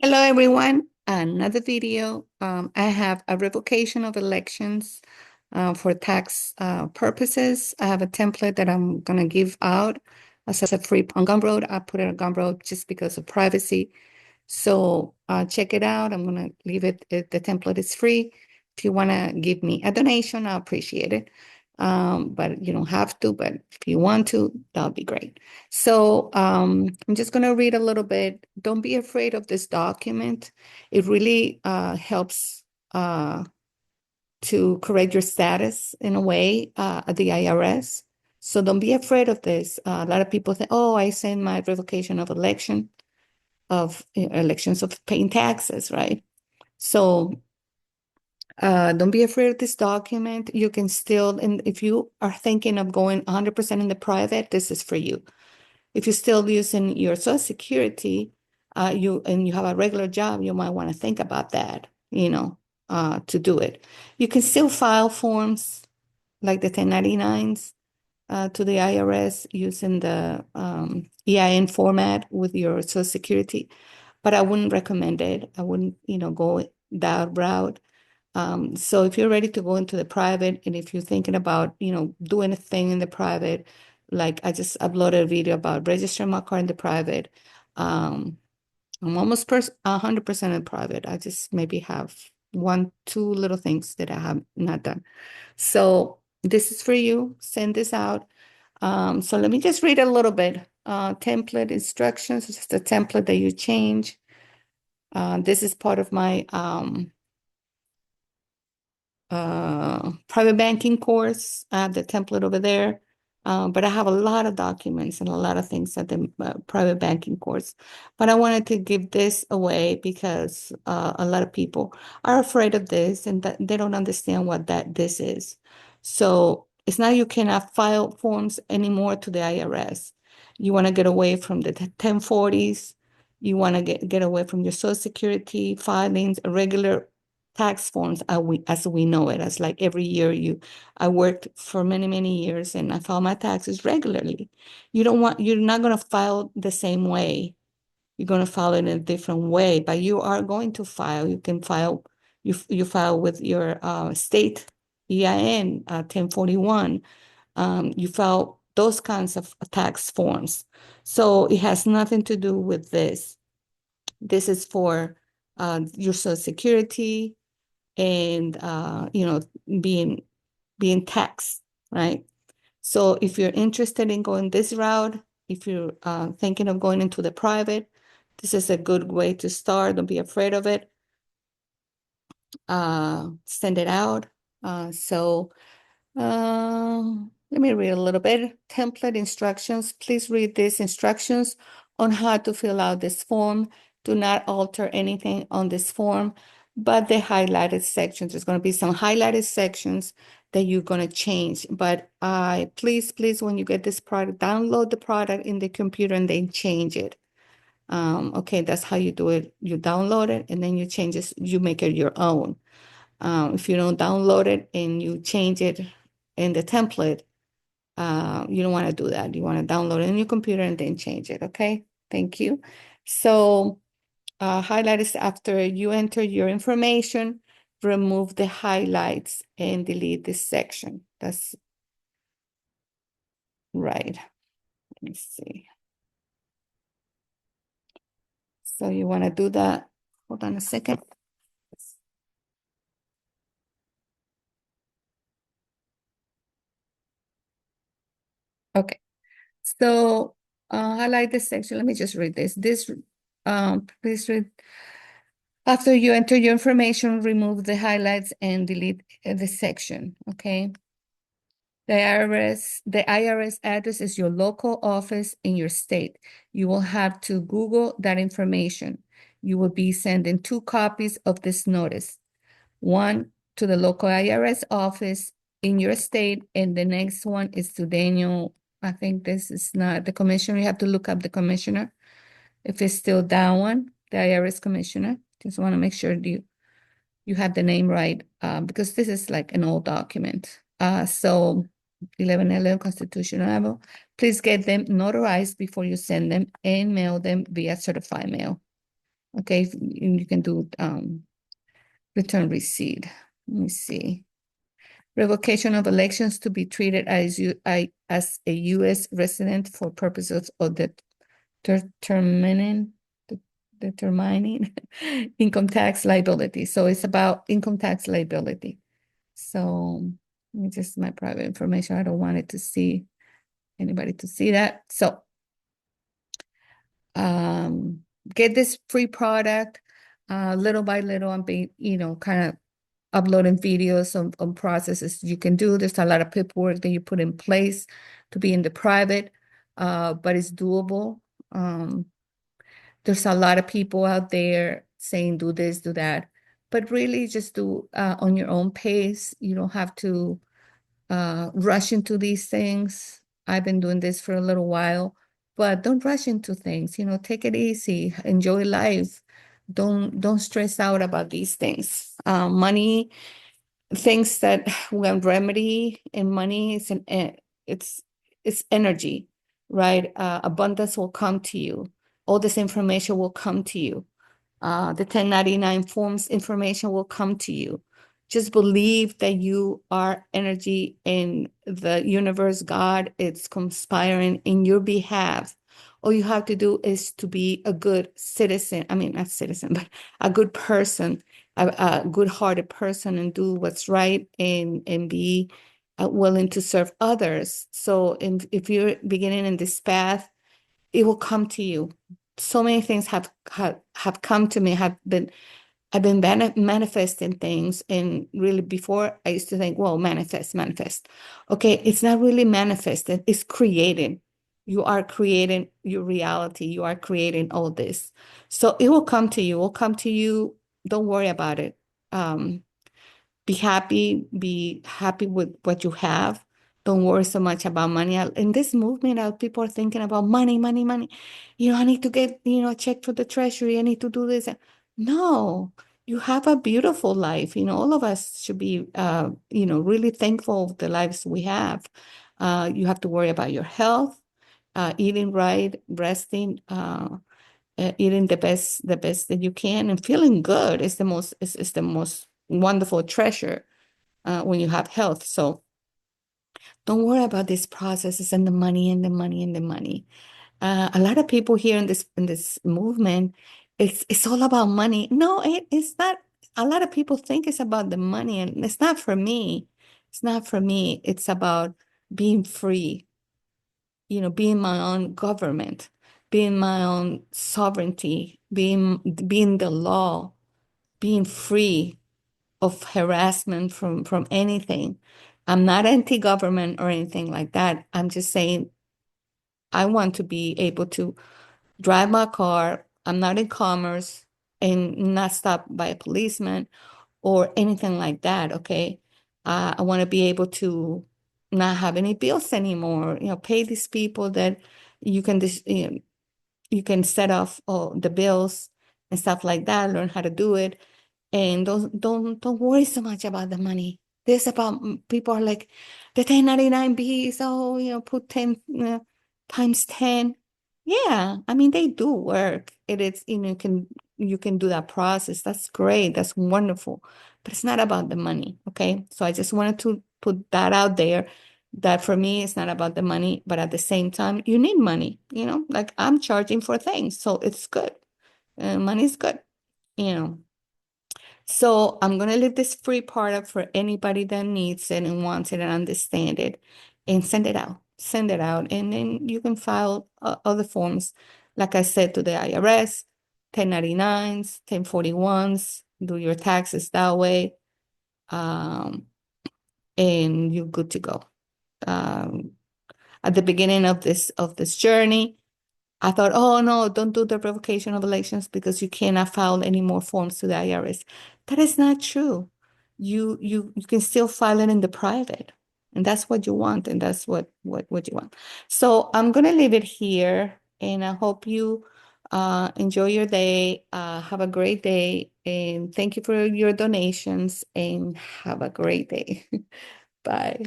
Hello, everyone. Another video. I have a revocation of elections for tax purposes. I have a template that I'm going to give out as a free on GUMROAD. I put it on GUMROAD just because of privacy. So check it out. I'm going to leave it. The template is free. If you want to give me a donation, I appreciate it. But you don't have to, but if you want to, that'll be great. So I'm just going to read a little bit. Don't be afraid of this document. It really helps to correct your status in a way at the IRS. So don't be afraid of this. A lot of people think, oh, I send my revocation of elections of paying taxes, right? So don't be afraid of this document. You can still, and if you are thinking of going 100% in the private, this is for you. If you're still using your Social Security, you have a regular job, you might want to think about that, to do it. You can still file forms like the 1099s to the IRS using the EIN format with your Social Security, but I wouldn't recommend it. I wouldn't, go that route. So if you're ready to go into the private, and if you're thinking about, doing a thing in the private, like I just uploaded a video about registering my car in the private. I'm almost 100% in private. I just maybe have one, two little things that I have not done. So this is for you. Send this out. So let me just read a little bit. Template instructions. It's just a template that you change. This is part of my private banking course. I have the template over there. But I have a lot of documents and a lot of things at the private banking course. But I wanted to give this away because a lot of people are afraid of this and that they don't understand what this is. So it's not you cannot file forms anymore to the IRS. You want to get away from the 1040s. You want to get away from your Social Security filings, regular tax forms as we know it, as like every year I worked for many, many years and I file my taxes regularly. You're not going to file the same way. You're going to file it in a different way, but you are going to file. You can file, you file with your state EIN 1041. You file those kinds of tax forms. So it has nothing to do with this. This is for your Social Security and being taxed, right? So if you're interested in going this route, if you're thinking of going into the private, this is a good way to start. Don't be afraid of it. Send it out. Let me read a little bit. Template instructions. Please read these instructions on how to fill out this form. Do not alter anything on this form, but the highlighted sections. There's going to be some highlighted sections that you're going to change. But please, when you get this product, download the product in the computer and then change it. Okay, that's how you do it. You download it and then you change it. You make it your own. If you don't download it and you change it in the template, you don't want to do that. You want to download it in your computer and then change it. Okay, thank you. So highlight is after you enter your information, remove the highlights and delete this section. That's right. Let me see. So you want to do that. Hold on a second. Okay. So highlight this section. Let me just read this. Please read. After you enter your information, remove the highlights and delete the section. Okay. The IRS address is your local office in your state. You will have to Google that information. You will be sending 2 copies of this notice. One to the local IRS office in your state, and the next one is to Daniel. I think this is not the commissioner. You have to look up the commissioner. If it's still that one, the IRS commissioner. Just want to make sure you have the name right, because this is like an old document. So 1111 constitutional level. Please get them notarized before you send them and mail them via certified mail. Okay, you can do return receipt. Let me see. Revocation of elections to be treated as a U.S. resident for purposes of determining determining income tax liability. So it's about income tax liability. So it's just my private information. I don't want it to see anybody to see that. So get this free product little by little and be, kind of uploading videos on processes you can do. There's a lot of paperwork that you put in place to be in the private, but it's doable. There's a lot of people out there saying do this, do that, but really just do on your own pace. You don't have to rush into these things. I've been doing this for a little while, but don't rush into things. Take it easy, enjoy life. Don't stress out about these things. Money, things that when remedy and money is it's energy, right? Abundance will come to you. All this information will come to you. The 1099 forms information will come to you. Just believe that you are energy and the universe, God, it's conspiring in your behalf. All you have to do is to be a good citizen. I mean, not citizen, but a good person, a good-hearted person, and do what's right and be willing to serve others. So if you're beginning in this path, it will come to you. So many things have come to me, I've been manifesting things. And really before I used to think, well, manifest. Okay, it's not really manifested, it's created. You are creating your reality. You are creating all this. So it will come to you, Don't worry about it. Um, be happy with what you have. Don't worry so much about money. In this movement, people are thinking about money, money, money. I need to get, a check for the treasury. I need to do this. No, you have a beautiful life. All of us should be, really thankful of the lives we have. You have to worry about your health, eating right, resting, eating the best that you can, and feeling good is the most wonderful treasure when you have health. So don't worry about these processes and the money and the money and the money. A lot of people here in this movement, it's all about money. No, it's not. A lot of people think it's about the money, and it's not for me. It's not for me. It's about being free, being my own government, being my own sovereignty, being the law, being free of harassment from anything. I'm not anti-government or anything like that. I'm just saying I want to be able to drive my car. I'm not in commerce and not stopped by a policeman or anything like that. Okay. I want to be able to not have any bills anymore, pay these people that you can you can set off the bills and stuff like that, learn how to do it. And don't worry so much about the money. This about people are like the 1099 Bs, put 10 times 10. Yeah, I mean they do work. It is, you can do that process. That's great. That's wonderful. But it's not about the money. Okay. So I just wanted to put that out there that for me it's not about the money, but at the same time, you need money, like I'm charging for things. So it's good. Money is good, you know. So I'm going to leave this free part up for anybody that needs it and wants it and understand it, and send it out. Send it out. And then you can file other forms. Like I said, to the IRS, 1099s, 1041s, do your taxes that way. Um, and you're good to go. Um, at the beginning of this journey, I thought, oh no, don't do the revocation of elections because you cannot file any more forms to the IRS. That is not true. You can still file it in the private, and that's what you want, and that's what you want. So I'm gonna leave it here, and I hope you enjoy your day. Have a great day, and thank you for your donations, and have a great day. Bye.